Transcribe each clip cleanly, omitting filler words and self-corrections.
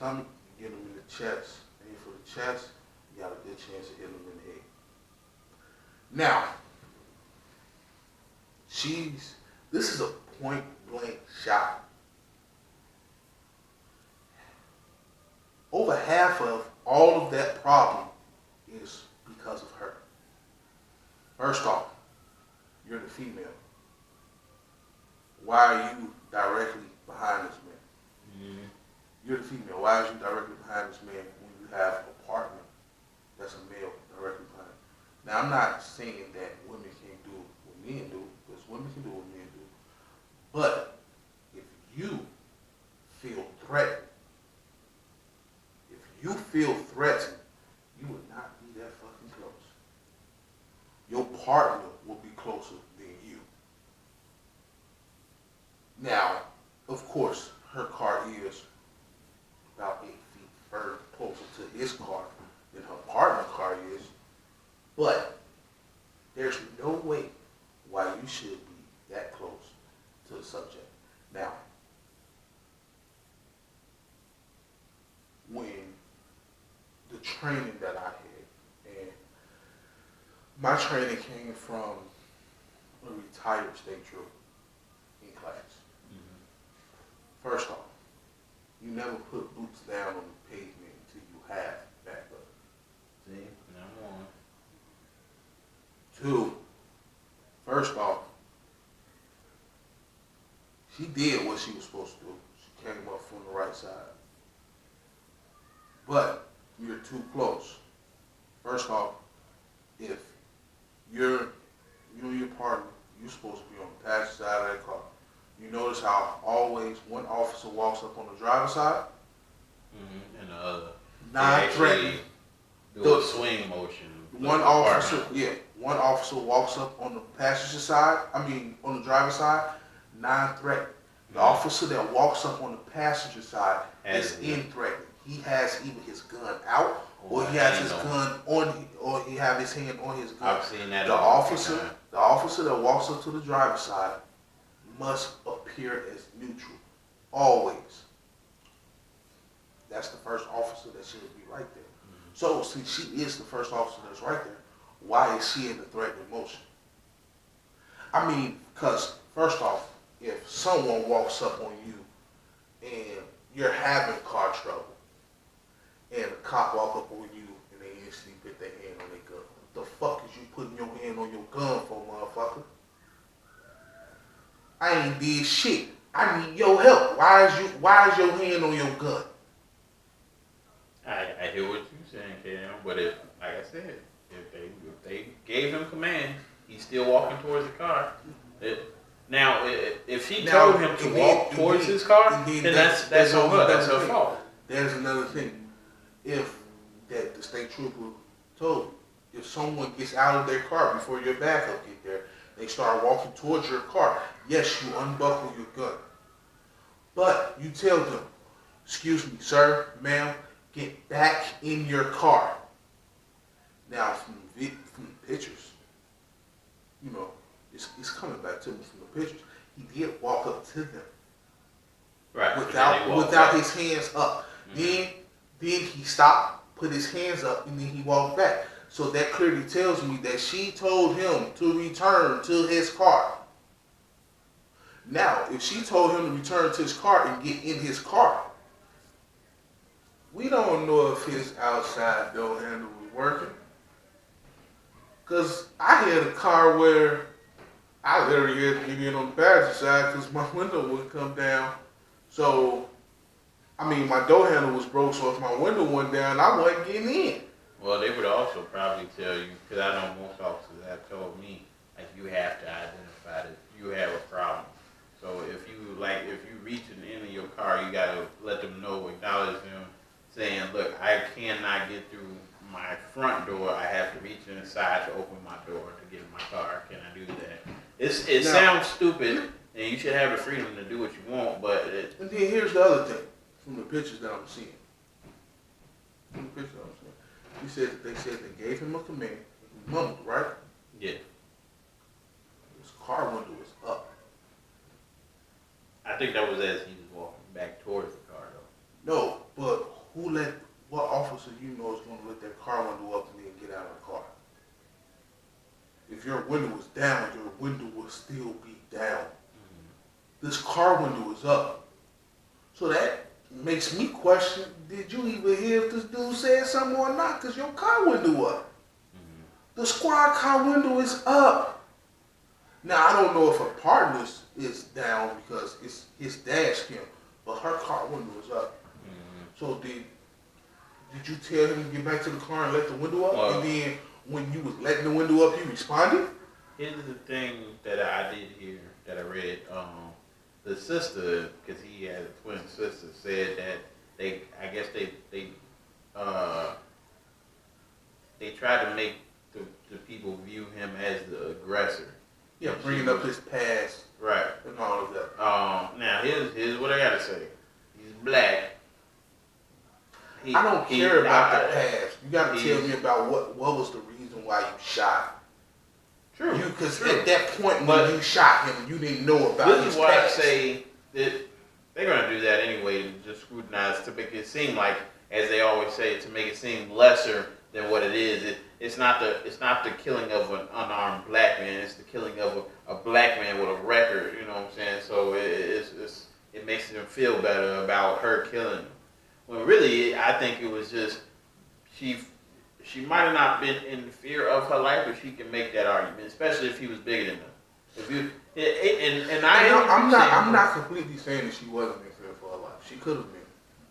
stomach, you get them in the chest. Aim for the chest, you got a good chance of hitting them in the head. Now, this is a point blank shot. Over half of all of that problem is because of her. First off, you're the female. Why are you directly behind this man? Mm-hmm. You're the female. Why are you directly behind this man when you have a partner that's a male directly behind? Now, I'm not saying that women can't do what men do, because women can do what men do. But if you feel threatened, you would not be that fucking close. Your partner will be closer than you. Now, of course, her car is about 8 feet further closer to his car than her partner's car is, but there's no way why you should be that close to the subject. Now, when the training that I had, and my training came from a retired state trooper in class. Mm-hmm. First off, you never put boots down on the pavement until you have backup. See, number one. 2, first off, she did what she was supposed to do. She came up from the right side. But you're too close. First off, if you and your partner, you're supposed to be on the passenger side of that car. You notice how always one officer walks up on the driver's side? Mm-hmm. And the other. Non-threatening. Do a swing motion. One officer walks up on the passenger side, on the driver's side, non-threatening. The officer that walks up on the passenger side is in-threatening. He has either his gun out, or he has his gun on, or he have his hand on his gun. I've seen that. The officer that walks up to the driver's side must appear as neutral, always. That's the first officer that should be right there. Mm-hmm. So, since she is the first officer that's right there, why is she in the threatening motion? Because first off, if someone walks up on you and you're having car trouble, and a cop walk up on you and they instantly put their hand on their gun, what the fuck is you putting your hand on your gun for, motherfucker? I ain't did shit. I need your help. Why is your hand on your gun? I hear what you're saying, Cam, but if, like I said, if they gave him command, he's still walking towards the car. If she told him to walk towards his car, then that's on her. That's her fault. There's another thing. If the state trooper told, if someone gets out of their car before your backup get there, they start walking towards your car, yes, you unbuckle your gun. But you tell them, excuse me, sir, ma'am, get back in your car. Now, from the pictures, it's coming back to me from the pictures. He did walk up to them. Right. Without his hands up. Mm-hmm. Then he stopped, put his hands up, and then he walked back. So that clearly tells me that she told him to return to his car. Now, if she told him to return to his car and get in his car, we don't know if his outside door handle was working. Because I had a car where I literally had to get in on the passenger side because my window wouldn't come down. So, my door handle was broke, so if my window went down, I wasn't getting in. Well, they would also probably tell you, because I know most officers have told me, like, you have to identify that you have a problem. So if you reach an end of your car, you gotta let them know, acknowledge them, saying, look, I cannot get through my front door. I have to reach inside to open my door to get in my car. Can I do that? It sounds stupid, and you should have the freedom to do what you want, but and then here's the other thing from the pictures that I'm seeing. He said that they gave him a command. He mumbled, right? Yeah. His car window was up. I think that was as he was walking back towards the car, though. No, but what officer you know is going to let their car window up and then get out of the car? If your window is down, your window will still be down. This car window is up. So that makes me question, did you even hear if this dude said something or not? Because your car window up. The squad car window is up. Now, I don't know if her partner's is down because it's his dash cam, but her car window is up. So did you tell him to get back to the car and let the window up? And then when you was letting the window up, you responded? Here's the thing that I did hear, that I read. The sister, because he had a twin sister, said that they tried to make the people view him as the aggressor. Yeah, bringing up his past. Right. And all of that. Now, here's what I gotta say. He's black. I don't care about the past. You gotta tell me about what was the reason why you shot. True. Because at that point when you shot him, you didn't know about his past. This is why I say that they're gonna do that anyway to just scrutinize, to make it seem like, as they always say, to make it seem lesser than what it is. It's not the killing of an unarmed black man. It's the killing of a black man with a record. You know what I'm saying? So it makes them feel better about her killing him. When really, I think it was just she might have not been in fear of her life, but she can make that argument, especially if he was bigger than her. If you I'm not completely saying that she wasn't in fear for her life. She could have been.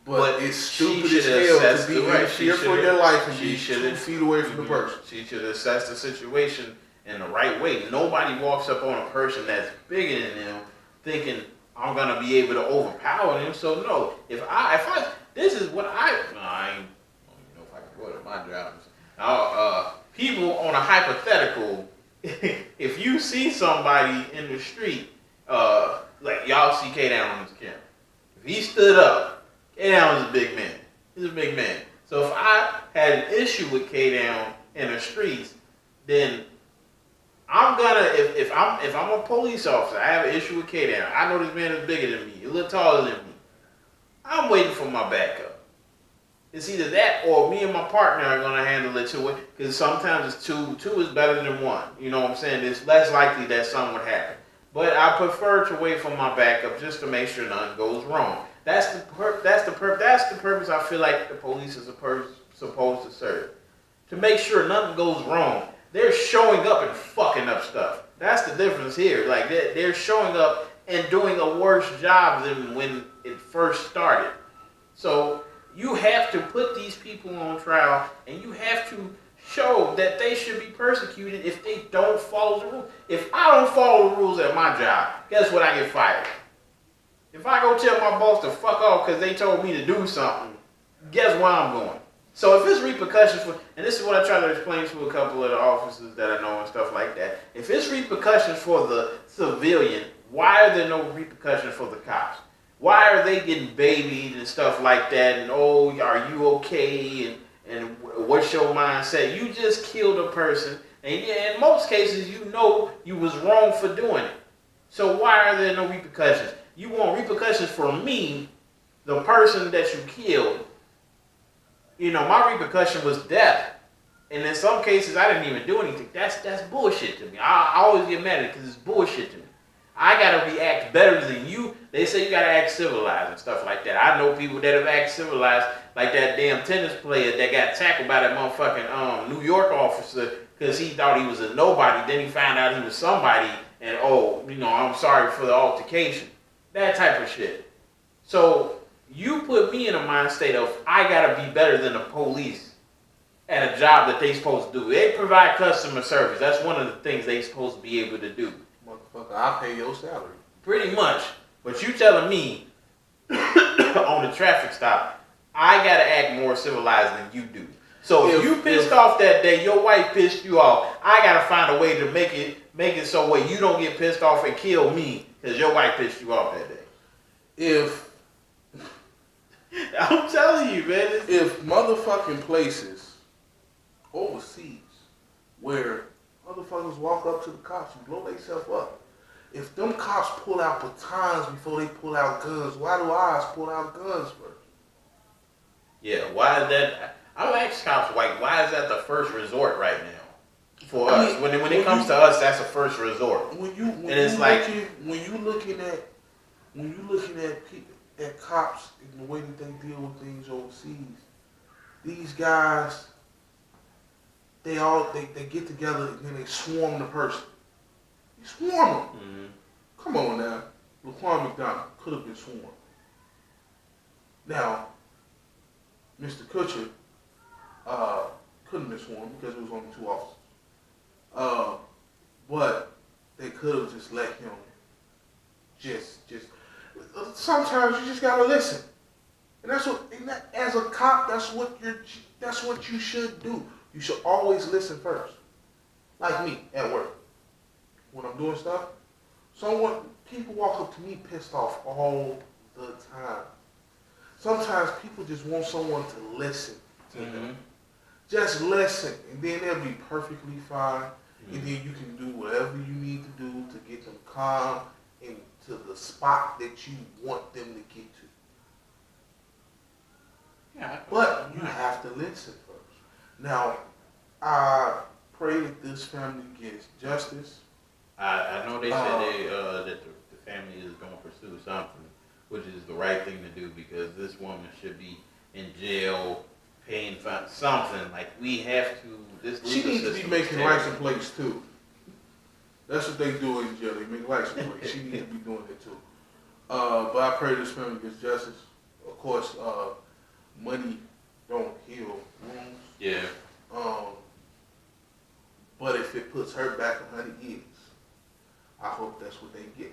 But it's stupid as hell to be in fear for your life and be 2 feet away from the person. She should assess the situation in the right way. Nobody walks up on a person that's bigger than them thinking, I'm going to be able to overpower them. So no, if I this is what I don't even know if I can go to my jobs. People on a hypothetical, if you see somebody in the street, like y'all see K-Down on this camera. If he stood up, K-Down is a big man. He's a big man. So if I had an issue with K-Down in the streets, then I'm gonna, if I'm a police officer, I have an issue with K-Down. I know this man is bigger than me, a little taller than me. I'm waiting for my backup. It's either that or me and my partner are gonna handle it too. Because sometimes it's two is better than one. You know what I'm saying? It's less likely that something would happen. But I prefer to wait for my backup just to make sure nothing goes wrong. That's the purpose I feel like the police is supposed to serve. To make sure nothing goes wrong. They're showing up and fucking up stuff. That's the difference here. Like they're showing up and doing a worse job than when it first started. So you have to put these people on trial and you have to show that they should be persecuted if they don't follow the rules. If I don't follow the rules at my job, guess what? I get fired. If I go tell my boss to fuck off because they told me to do something, guess where I'm going? So if it's repercussions for, and this is what I try to explain to a couple of the officers that I know and stuff like that. If it's repercussions for the civilian, why are there no repercussions for the cops? Why are they getting babied and stuff like that? And oh, are you okay? And what's your mindset? You just killed a person, and in most cases, you know you was wrong for doing it. So why are there no repercussions? You want repercussions for me, the person that you killed. You know, my repercussion was death. And in some cases, I didn't even do anything. That's bullshit to me. I always get mad at it because it's bullshit to me. I got to react better than you. They say you got to act civilized and stuff like that. I know people that have acted civilized, like that damn tennis player that got tackled by that motherfucking New York officer because he thought he was a nobody. Then he found out he was somebody. And, I'm sorry for the altercation. That type of shit. So you put me in a mind state of I gotta be better than the police at a job that they supposed to do. They provide customer service. That's one of the things they supposed to be able to do. Motherfucker, I'll pay your salary. Pretty much. But you telling me on the traffic stop, I gotta act more civilized than you do. So if you pissed off that day, your wife pissed you off, I gotta find a way to make it so way you don't get pissed off and kill me because your wife pissed you off that day. I'm telling you, man. If motherfucking places overseas where motherfuckers walk up to the cops and blow themselves up, if them cops pull out batons before they pull out guns, why do ours pull out guns first? Yeah, why is that? I don't ask cops, like, why is that the first resort right now for I us? mean, When it comes to us, that's a first resort. When you And it's like, when you looking at people, at cops and the way that they deal with things overseas, these guys they get together and then they swarm the person. You swarm them. mm-hmm. Come on now, Laquan McDonald could have been sworn. Now, Mr. Kutcher couldn't have been sworn because it was only 2 officers. But they could have just let him just. Sometimes you just gotta listen, and as a cop, that's what you should do. You should always listen first. Like me at work, when I'm doing stuff, people walk up to me pissed off all the time. Sometimes people just want someone to listen to them. Just listen, and then they'll be perfectly fine. And then you can do whatever you need to do to get them calm and to the spot that you want them to get to. Yeah, but you have to listen first. Now, I pray that this family gets justice. I know they said that the family is going to pursue something, which is the right thing to do because this woman should be in jail, paying for something. Like we have to. She needs to be making license plates too. That's what they do in jail. They make license plates. She needs to be doing it too. But I pray this family gets justice. Of course, money don't heal wounds. Yeah. But if it puts her back 100 years, I hope that's what they get.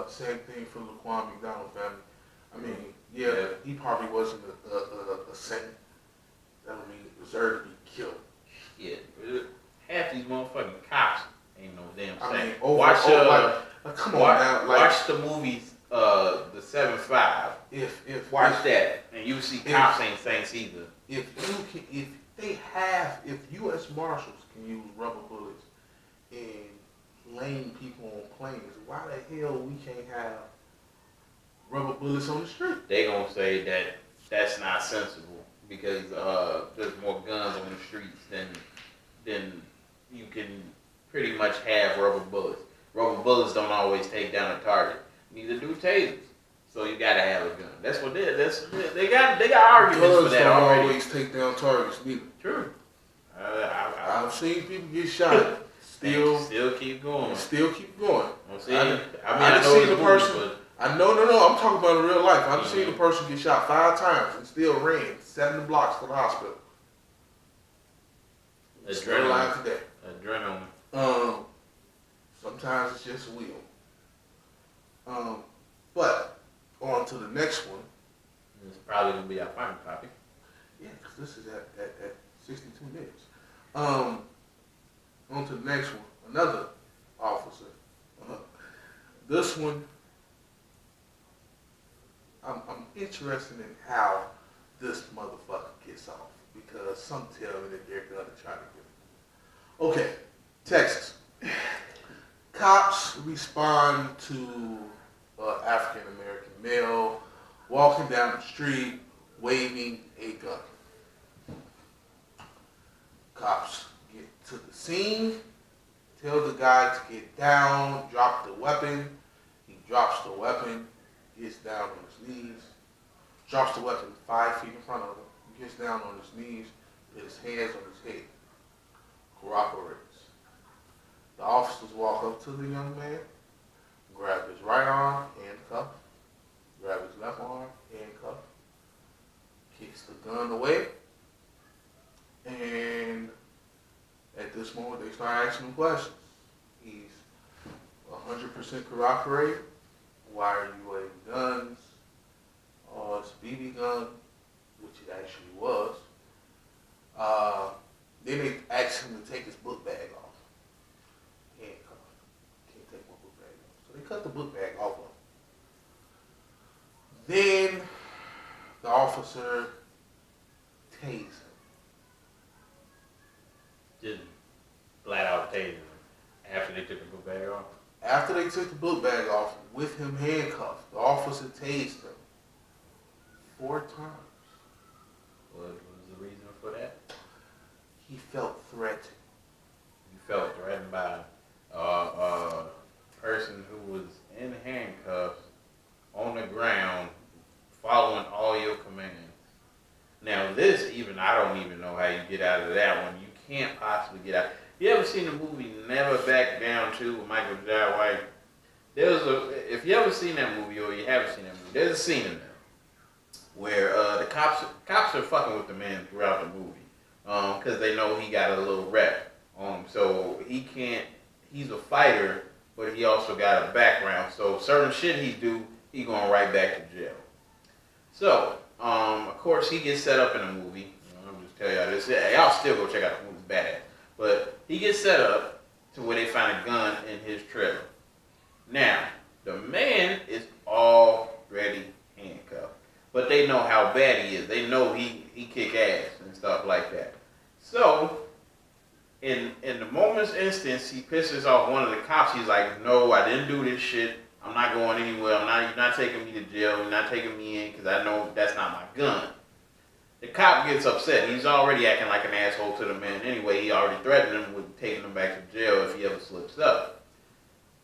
Same thing for the Laquan McDonald family. I mean, yeah, he probably wasn't a saint. That don't mean he deserved to be killed. Yeah, half these motherfucking cops ain't no damn saint. I mean, come on now. Watch the movies, the 7-5. If watch that, and you see cops ain't saints either. If U.S. Marshals can use rubber bullets and lame people on planes, why the hell we can't have rubber bullets on the street? They gonna say that that's not sensible because there's more guns on the streets than you can pretty much have rubber bullets. Rubber bullets don't always take down a target. Neither do tasers. So you gotta have a gun. That's what they got arguments for that don't already. Always take down targets neither. True. I've seen people get shot. Still keep going. Still keep going. I know the person. No. I'm talking about in real life. I've seen the person get shot 5 times and still ran 7 blocks to the hospital. Still alive today. Adrenaline. Sometimes it's just a wheel. But on to the next one. It's probably gonna be our final topic. Yeah, because this is at 62 minutes. On to the next one. Another officer. This one, I'm interested in how this motherfucker gets off because some tell me that they're gonna try to get him. Okay, Texas. Cops respond to African American male walking down the street waving a gun. Cops get to the scene, tell the guy to get down, drop the weapon. He drops the weapon, gets down on his knees, drops the weapon 5 feet in front of him, gets down on his knees, with his hands on his head, cooperates. The officers walk up to the young man, grab his right arm, handcuff, grab his left arm, handcuff, kicks the gun away, and at this moment they start asking him questions. He's 100% corroborated. Why are you waving guns? Oh, it's a BB gun, which it actually was. Then they asked him to take his book bag off. Handcuffed. Can't take my book bag off. So they cut the book bag off of him. Then the officer tased him. Just flat out tased him after they took the book bag off? After they took the book bag off with him handcuffed, the officer tased him 4 times. What was the reason for that? He felt threatened. You felt threatened by a person who was in handcuffs on the ground, following all your commands. Now this, even I don't even know how you get out of that one. You can't possibly get out. You ever seen the movie Never Back Down 2 with Michael Jai White? If you ever seen that movie or you haven't seen that movie, there's a scene in there where the cops are fucking with the man throughout the movie because they know he got a little rep. So he's a fighter, but he also got a background. So certain shit he do, he going right back to jail. So, of course, he gets set up in the movie. I'm just tell y'all this. Y'all still go check out the movie. It's bad. But he gets set up to where they find a gun in his trailer. Now, the man is already handcuffed. But they know how bad he is. They know he kick ass and stuff like that. So, in the moment's instance, he pisses off one of the cops. He's like, no, I didn't do this shit. I'm not going anywhere. You're not taking me to jail. You're not taking me in because I know that's not my gun. The cop gets upset. He's already acting like an asshole to the man anyway. He already threatened him with taking him back to jail if he ever slips up.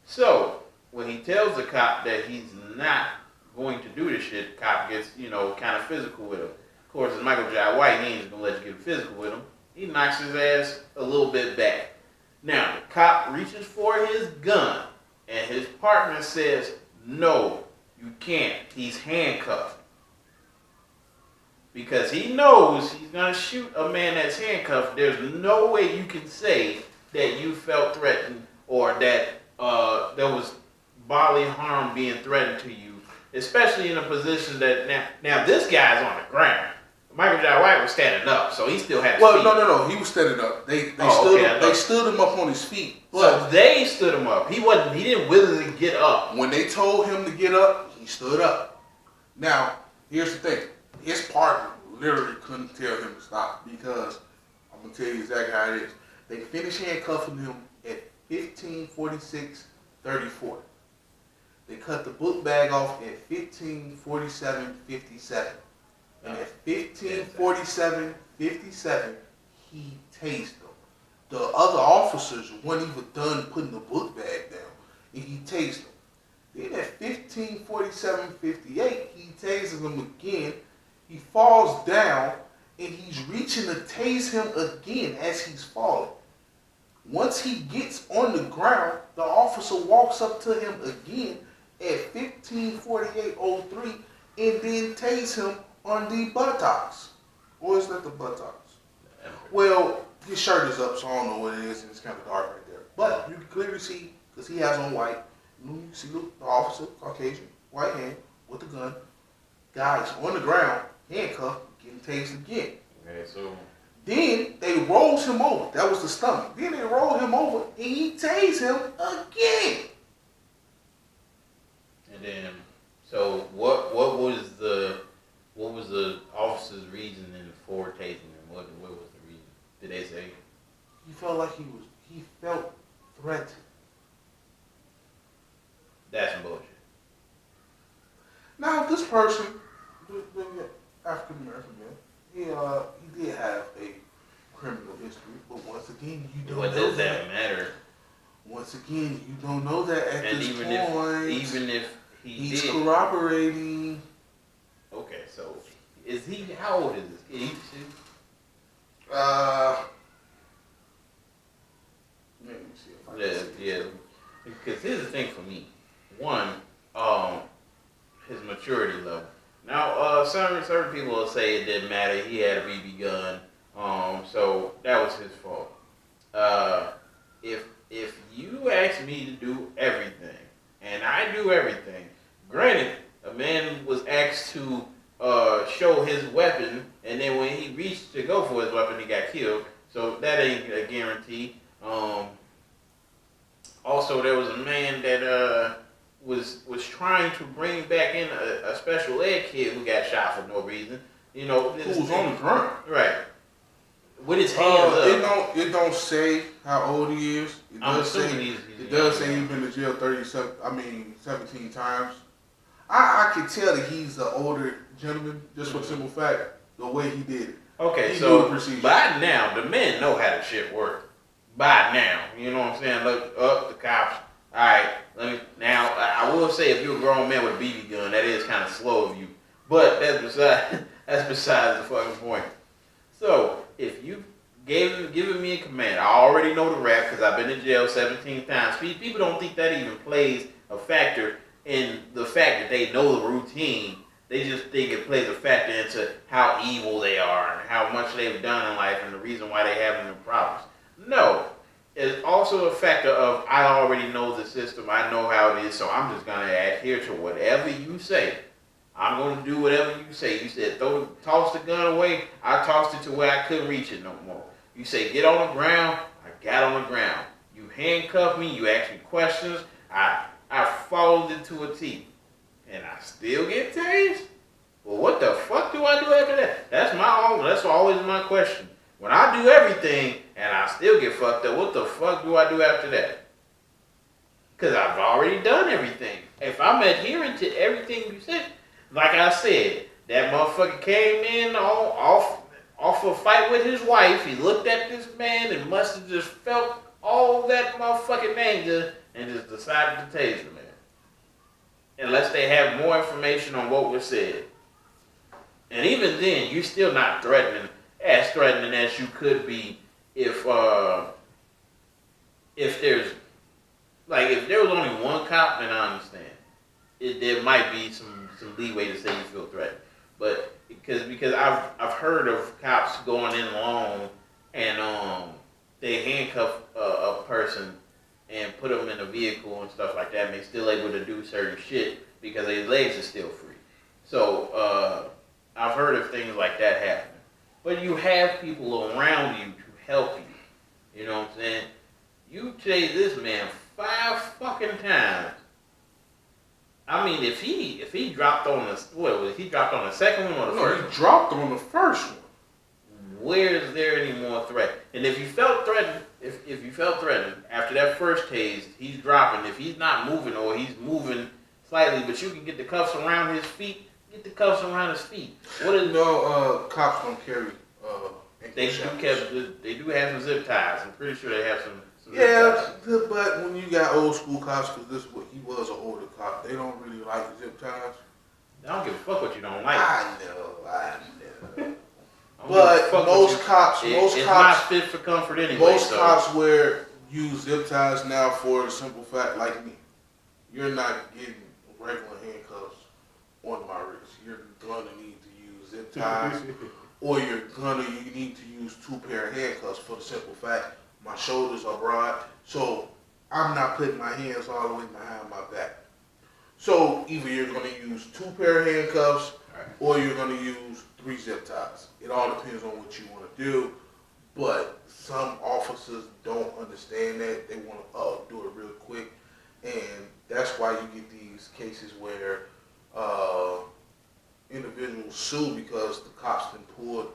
So, when he tells the cop that he's not going to do this shit, the cop gets, kind of physical with him. Of course, it's Michael Jai White. He ain't just going to let you get physical with him. He knocks his ass a little bit back. Now, the cop reaches for his gun, and his partner says, no, you can't. He's handcuffed. Because he knows he's going to shoot a man that's handcuffed. There's no way you can say that you felt threatened or that there was bodily harm being threatened to you, especially in a position that now this guy's on the ground. Michael Jai White was standing up, so he still had his feet. No, he was standing up. They stood him up on his feet. But so they stood him up. He didn't willingly get up. When they told him to get up, he stood up. Now, here's the thing. His partner literally couldn't tell him to stop because I'm gonna tell you exactly how it is. They finished handcuffing him at 15:46:34. They cut the book bag off at 15:47:57. And at 15:47:57, he tased them. The other officers weren't even done putting the book bag down, and he tased them. Then at 15:47:58, he tases them again. He falls down, and he's reaching to tase him again as he's falling. Once he gets on the ground, the officer walks up to him again at 15:48:03 and then tase him on the buttocks. Or is that the buttocks? Well, his shirt is up, so I don't know what it is, and it's kind of dark right there. But you can clearly see, because he has on white, you see the officer, Caucasian, white hand, with the gun. Guys on the ground, handcuffed, getting tased again. Okay, so then they rolls him over. That was the stomach. Then they roll him over, and he tased him again. And then, so what was the officer's reasoning for tasing him? What was the reason? Did they say? He felt like he felt threatened. That's some bullshit. Now this person, the African American man, he did have a criminal history, but once again, you don't know that. What does that matter? Once again, you don't know that at this point. Even if he's corroborating. Okay, so is he? How old is this kid? Let me see if I can yeah. Because here's the thing for me. One, his maturity level. Now, certain people will say it didn't matter. He had a BB gun, so that was his fault. If you ask me to do everything, and I do everything, granted, a man was asked to show his weapon, and then when he reached to go for his weapon, he got killed. So that ain't a guarantee. Also, there was a man that was trying to bring back in a special ed kid who got shot for no reason. Who was on the ground, right? With his hands up. It don't say how old he is. It does say he's been to jail 17 times. I can tell that he's an older gentleman just for the simple fact the way he did it. Okay, He knew so the procedure. by now, the men know how the shit works. By now, you know what I'm saying? Look up the cops. All right, now. I will say, if you're a grown man with a BB gun, that is kind of slow of you. But that's besides the fucking point. So if you given me a command, I already know the rap because I've been in jail 17 times. People don't think that even plays a factor in the fact that they know the routine. They just think it plays a factor into how evil they are and how much they've done in life and the reason why they have no problems. No. It's also a factor of I already know the system, I know how it is, so I'm just gonna adhere to whatever you say. I'm gonna do whatever you say. You said toss the gun away, I tossed it to where I couldn't reach it no more. You say get on the ground, I got on the ground. You handcuffed me, you asked me questions, I followed it to a T. And I still get tased? Well, what the fuck do I do after that? That's always my question. When I do everything and I still get fucked up, what the fuck do I do after that? Because I've already done everything. If I'm adhering to everything you said, like I said, that motherfucker came in off a fight with his wife. He looked at this man and must have just felt all that motherfucking anger and just decided to tase the man. Unless they have more information on what was said. And even then, you're still not threatening as you could be if there's, like, if there was only one cop, then I understand. There might be some leeway to say you feel threatened. But because I've heard of cops going in alone and they handcuff a person and put them in a vehicle and stuff like that, and they're still able to do certain shit because their legs are still free. So I've heard of things like that happening. But you have people around you to help you. You know what I'm saying? You chase this man 5 fucking times. I mean, if he dropped on he dropped on the second one or the first one? He dropped on the first one. Where is there any more threat? And if you felt threatened, if you felt threatened after that first tase, he's dropping. If he's not moving or he's moving slightly, but you can get the cuffs around his feet, get the cuffs around his feet. What is cops don't carry they do have some zip ties. I'm pretty sure they have some yeah, zip ties. but when you got old school cops, because he was an older cop, they don't really like zip ties. I don't give a fuck what you don't like. I know. But most cops, it's not fit for comfort anyway. Most cops use zip ties now for the simple fact, like me, you're not getting regular handcuffs on my wrist. You're gonna need to use zip ties, or you need to use 2 pair of handcuffs for the simple fact my shoulders are broad, so I'm not putting my hands all the way behind my back. So either you're gonna use 2 pair of handcuffs, or you're gonna use 3 zip ties. It all depends on what you want to do, but some officers don't understand that. They want to do it real quick, and that's why you get these cases where individuals sue because the cops then pulled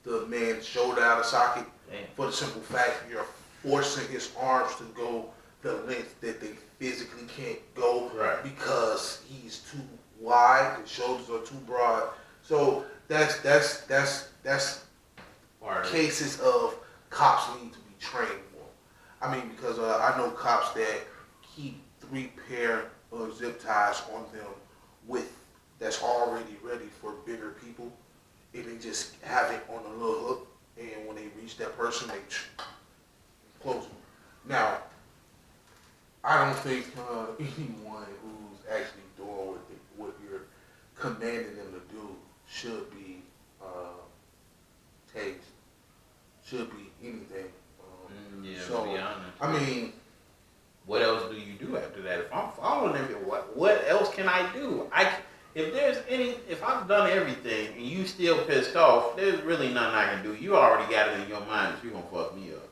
the man's shoulder out of socket. Damn. For the simple fact you're forcing his arms to go the length that they physically can't go, right, because he's too wide, his shoulders are too broad. So that's cases of cops need to be trained more. I mean, because I know cops that keep 3 pair of zip ties on them that's already ready for bigger people, and they just have it on a little hook, and when they reach that person, they close them. Now, I don't think anyone who's actually doing what you're commanding them to do should be tased, should be anything. To be honest. I mean, what else do you do after that? If I'm following them, what else can I do? If I've done everything and you still pissed off, there's really nothing I can do. You already got it in your mind that you're gonna fuck me up.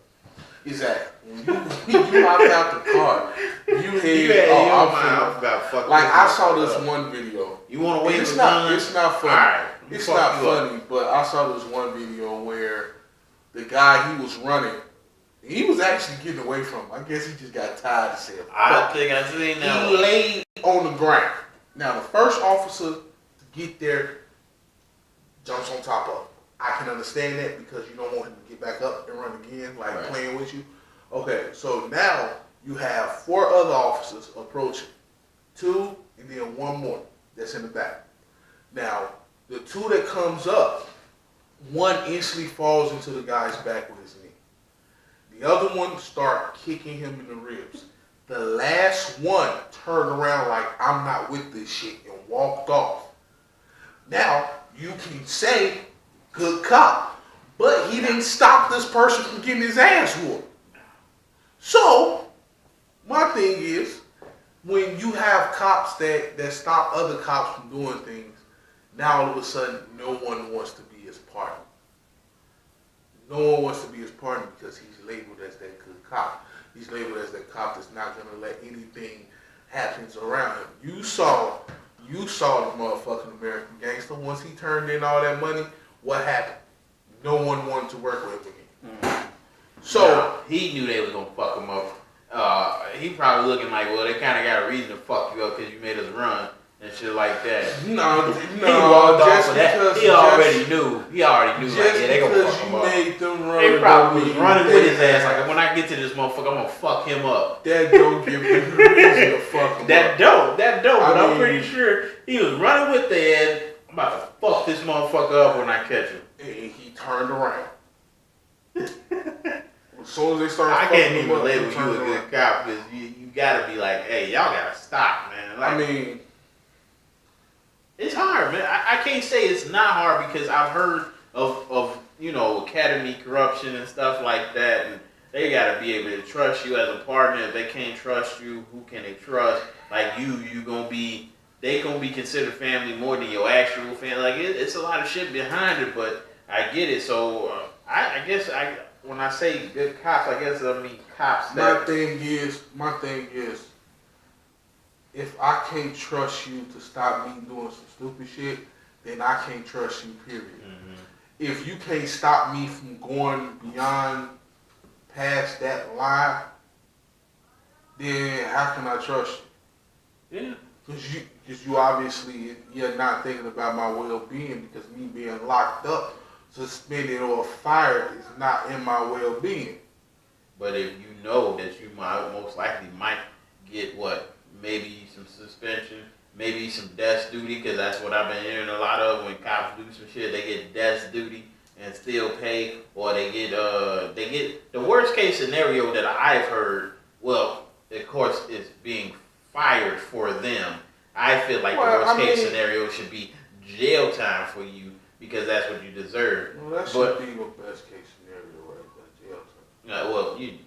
Exactly. When you hopped out the car, I saw this one video. You want to wait? It's not funny. Right, it's not funny, but I saw this one video where the guy, he was running. He was actually getting away from him. I guess he just got tired and said, I think I seen that. He laid on the ground. Now, the first officer to get there jumps on top of him. I can understand that because you don't want him to get back up and run again, like Right. playing with you. Okay, so now you have 4 other officers approaching. 2 and then 1 more that's in the back. Now, the 2 that comes up, 1 instantly falls into the guy's back with his knee. The other one start kicking him in the ribs. The last one turned around like, I'm not with this shit, and walked off. Now, you can say, good cop, but he didn't stop this person from getting his ass whooped. So, my thing is, when you have cops that stop other cops from doing things, now all of a sudden, no one wants to be his partner. No one wants to be his partner because he's labeled as that good cop. He's labeled as that cop that's not going to let anything happen around him. You saw the motherfucking American Gangster. Once he turned in all that money, what happened? No one wanted to work with him again. So he knew they was gonna fuck him up. He probably looking like, well, they kind of got a reason to fuck you up because you made us run and shit like that. No, he walked off of that. He already knew. He already knew. Like, yeah, they gonna fuck him up. Made them run. They probably was running with his ass. Like, when I get to this motherfucker, I'm gonna fuck him up. That don't give me reason to fuck him That up. But I'm pretty sure he was running with the ass. I'm about to fuck this motherfucker up when I catch him. And he turned around. As soon as they started, I can't even label you a good cop because you gotta be like, hey, y'all gotta stop, man. Like, I mean, it's hard, man. I can't say it's not hard because I've heard of academy corruption and stuff like that, and they gotta be able to trust you as a partner. If they can't trust you, who can they trust? Like they gonna be considered family more than your actual family. Like it's a lot of shit behind it, but I get it. So I guess when I say good cops, I guess I mean cops. My thing is, if I can't trust you to stop me doing some stupid shit, then I can't trust you, period. Mm-hmm. If you can't stop me from going beyond past that line, then how can I trust you? Yeah. Because you obviously, you're not thinking about my well-being, because me being locked up, suspended, or fired is not in my well-being. But if you know that you most likely might get maybe some suspension, maybe some desk duty, because that's what I've been hearing a lot of when cops do some shit. They get desk duty and still pay, or they get the worst case scenario that I've heard. Well, of course, is being fired for them. I feel like the worst case scenario should be jail time for you because that's what you deserve. Well, that should be your best case scenario, right? That jail time. Yeah, well, you know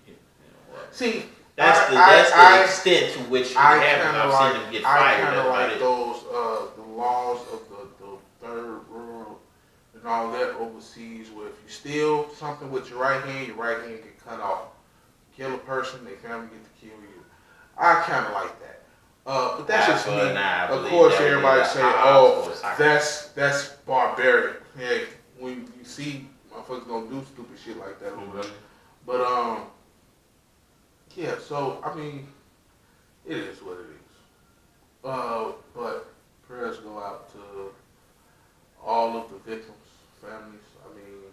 what? See, that's the extent to which it happens. I've seen them get fired. I kind of like those the laws of the third world and all that overseas, where if you steal something with your right hand get cut off. Kill a person, their family get to kill you. I kind of like that. But that's just me. Of course, everybody say, "Oh, that's barbaric." Hey, when you see motherfuckers don't do stupid shit like that, or whatever. But yeah. So I mean, it is what it is. But prayers go out to all of the victims' families. I mean,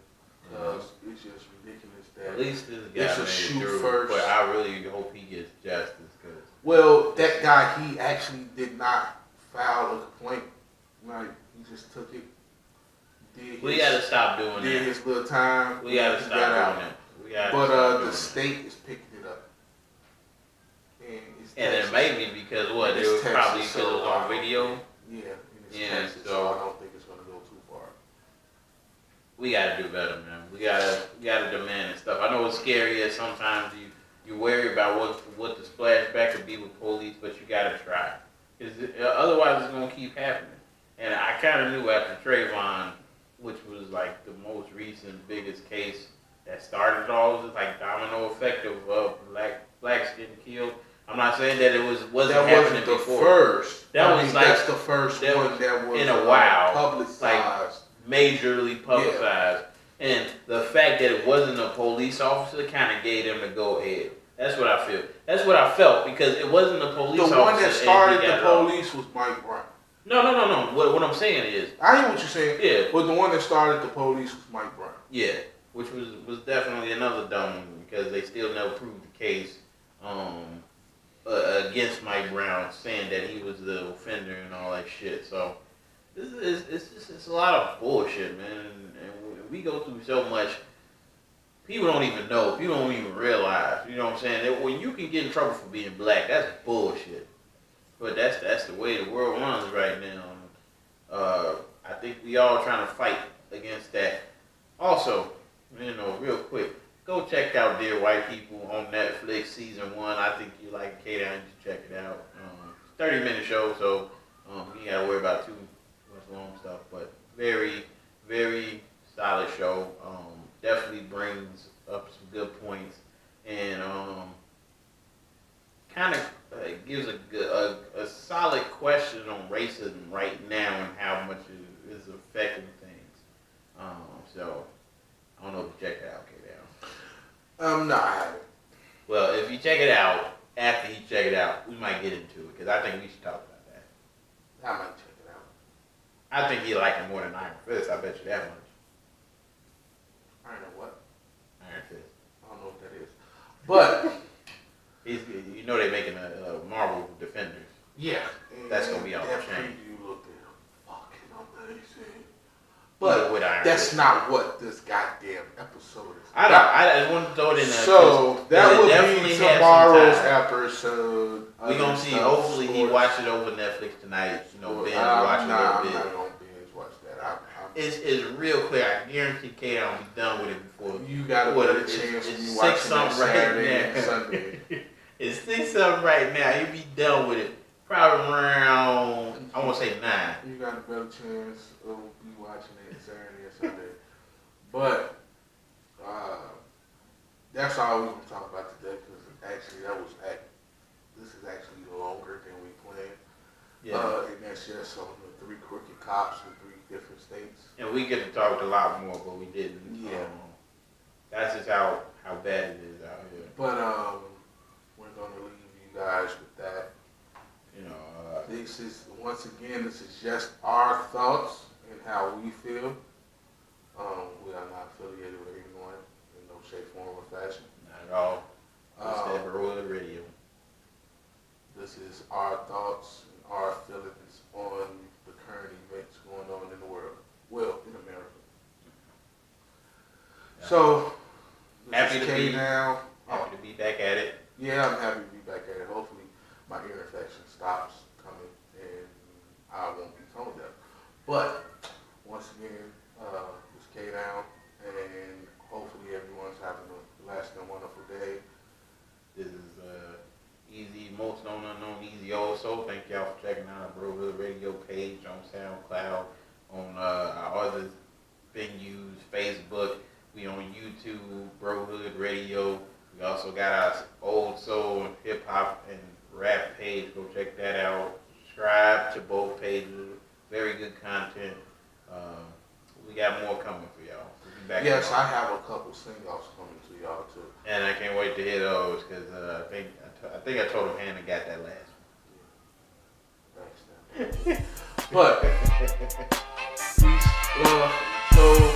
because it's just ridiculous that at least this guy it's a shoot first. But I really hope he gets justice. Well, that guy, he actually did not file a complaint. Like, he just took it. We gotta stop doing that. Did his little time. We gotta stop doing that. But the state is picking it up. And it may be because it was probably because it was on video. Yeah, Texas, so I don't think it's gonna go too far. We gotta do better, man. We gotta demand and stuff. I know it's scary as sometimes you worry about what the splashback could be with police, but you gotta try. Because otherwise it's gonna keep happening. And I kind of knew after Trayvon, which was like the most recent biggest case that started it all, it was like domino effect of blacks getting killed. I'm not saying that it wasn't happening before. That's the first one that was in a while publicized, like majorly publicized. Yeah. And the fact that it wasn't a police officer kind of gave them the go ahead. That's what I feel. That's what I felt because it wasn't a police officer. The one that started the police was Mike Brown. No. What I'm saying is, I hear what you're saying. yeah, But the one that started the police was Mike Brown. yeah, which was definitely another dumb one because they still never proved the case against Mike Brown, saying that he was the offender and all that shit. So it's a lot of bullshit, man. And we go through so much. People don't even know. People don't even realize. You know what I'm saying? That when you can get in trouble for being black, that's bullshit. But that's the way the world runs right now. I think we all trying to fight against that. Also, real quick, go check out Dear White People on Netflix season 1. I think you like it, K-Down, you should check it out. 30-minute show, so you ain't gotta worry about too much long stuff. But very, very solid show. Definitely brings up some good points and kind of gives a solid question on racism right now and how much it is affecting things. So I don't know if you check it out, K-Down. No, I haven't. Well, if you check it out, after you check it out, we might get into it because I think we should talk about that. I might check it out. I think you like it more than Iron Fist. I bet you that much. I don't know what. Iron Fist. I don't know what that is. But they're making a Marvel Defenders. yeah, That's gonna be on the that chain. preview looked fucking amazing. But with Iron that's Fist. not what this goddamn episode is. I just want to throw it in there. So that would definitely be have tomorrow's some time. episode. We're gonna see. Hopefully, he watch it over Netflix tonight. Ben watch it a little I'm not bit. gonna binge watch that. It's real quick. I guarantee K will be done with it before. You got a better chance when you watch it Saturday and Sunday. It's 6-something right now. He'll be done with it probably around, I want to say 9. You got a better chance of be watching it Saturday or Sunday. But that's all we're gonna talk about today because actually this is actually longer than we planned. Yeah. And that's just on the 3 crooked cops in 3 different states. And we get to talk a lot more, but we didn't. Yeah. That's just how bad it is out here. But we're gonna leave you guys with that. This is just our thoughts and how we feel. We are not affiliated with anyone in no shape, form, or fashion. Not at all. Just that Brutality Radio. This is our thoughts and our feelings on the current events going on in the world. Well, in America. Yeah. So, Happy to be now. Happy to be back at it. Yeah, I'm happy to be back at it. Hopefully, my ear infection stops coming and I won't be tone deaf. But once again, it's K down, and hopefully everyone's having a lasting, wonderful day. This is Easy, most known unknown Easy also. Thank y'all for checking out our Brohood Radio page on SoundCloud, on our other venues, Facebook. We on YouTube, Brohood Radio. We also got our old soul and hip hop and rap page. Go check that out. Subscribe to both pages. Very good content. We got more coming for y'all. We'll be back. Yes, I have a couple sing-offs coming to y'all too. And I can't wait to hear those because I think I told him Hannah got that last one. Thanks, man. But peace, love, soul.